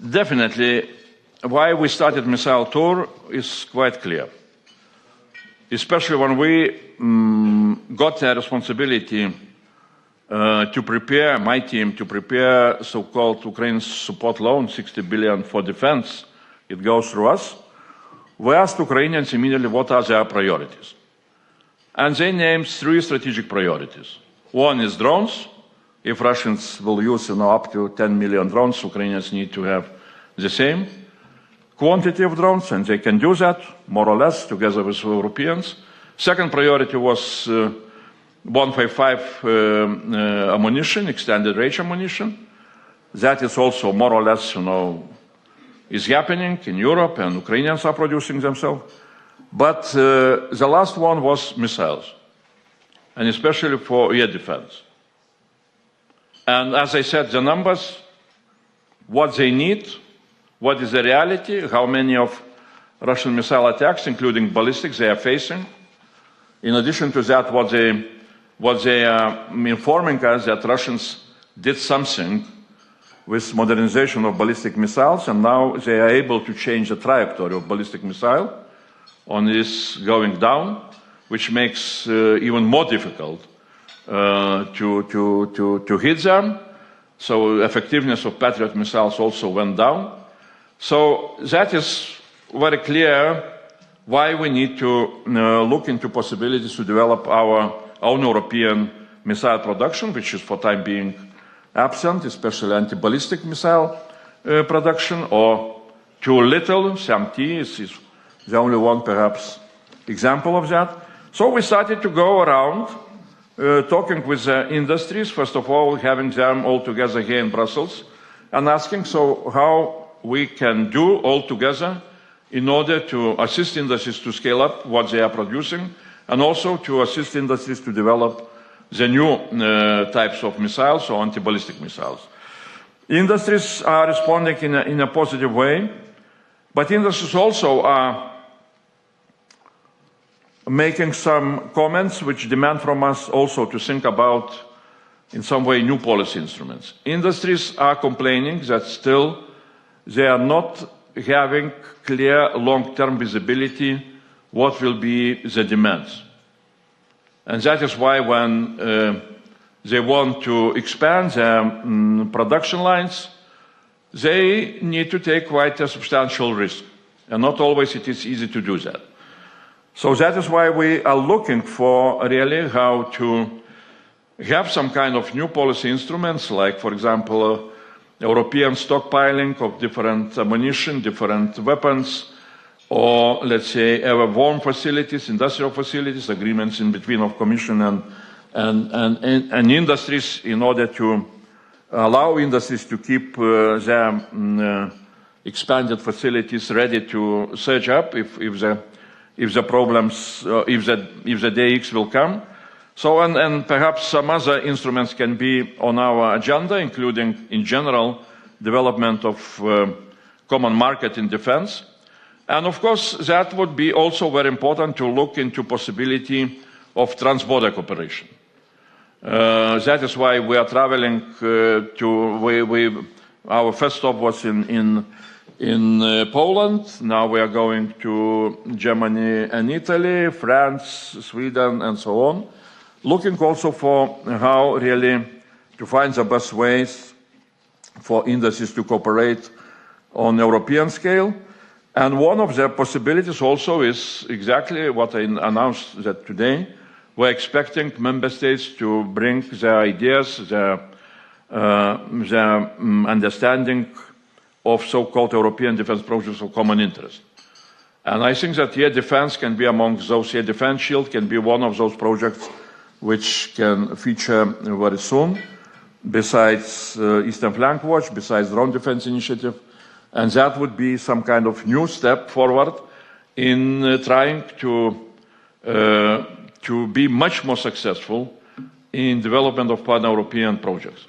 Definitely, why we started missile tour is quite clear. Especially when we got the responsibility to prepare, my team, to prepare so-called Ukraine support loan, 60 billion for defense, it goes through us. We asked Ukrainians immediately what are their priorities. And they named 3 strategic priorities. One is drones. If Russians will use up to 10 million drones, Ukrainians need to have the same quantity of drones, and they can do that, more or less, together with Europeans. Second priority was 155 ammunition, extended range ammunition. That is also more or less, is happening in Europe, and Ukrainians are producing themselves. But the last one was missiles, and especially for air defense. And as I said, the numbers, what they need, what is the reality, how many of Russian missile attacks, including ballistics, they are facing. In addition to that, what they are informing us that Russians did something with modernization of ballistic missiles, and now they are able to change the trajectory of ballistic missile on this going down, which makes even more difficult to hit them. So effectiveness of Patriot missiles also went down. So that is very clear why we need to look into possibilities to develop our own European missile production, which is for time being absent, especially anti-ballistic missile production, or too little. SAMT is the only one, perhaps, example of that. So we started to go around talking with the industries, first of all, having them all together here in Brussels, and asking so how we can do all together in order to assist industries to scale up what they are producing, and also to assist industries to develop the new types of missiles or anti-ballistic missiles. Industries are responding in a positive way, but industries also are making some comments which demand from us also to think about, in some way, new policy instruments. Industries are complaining that still they are not having clear long-term visibility what will be the demands. And that is why when they want to expand their production lines, they need to take quite a substantial risk. And not always it is easy to do that. So that is why we are looking for really how to have some kind of new policy instruments, like, for example, European stockpiling of different ammunition, different weapons, or, let's say, warm facilities, industrial facilities, agreements in between of Commission and industries in order to allow industries to keep their expanded facilities ready to surge up if the problems, if the day X will come. So, and perhaps some other instruments can be on our agenda, including, in general, development of common market in defense. And of course, that would be also very important to look into possibility of trans-border cooperation. That is why we are traveling our first stop was in Poland. Now we are going to Germany and Italy, France, Sweden, and so on. Looking also for how really to find the best ways for industries to cooperate on European scale. And one of the possibilities also is exactly what I announced that today. We're expecting member states to bring their ideas, their understanding of so-called European defense projects of common interest. And I think that air defense can be among those. Air defense shield can be one of those projects which can feature very soon, besides Eastern Flank Watch, besides Drone Defense Initiative. And that would be some kind of new step forward in trying to be much more successful in development of pan-European projects.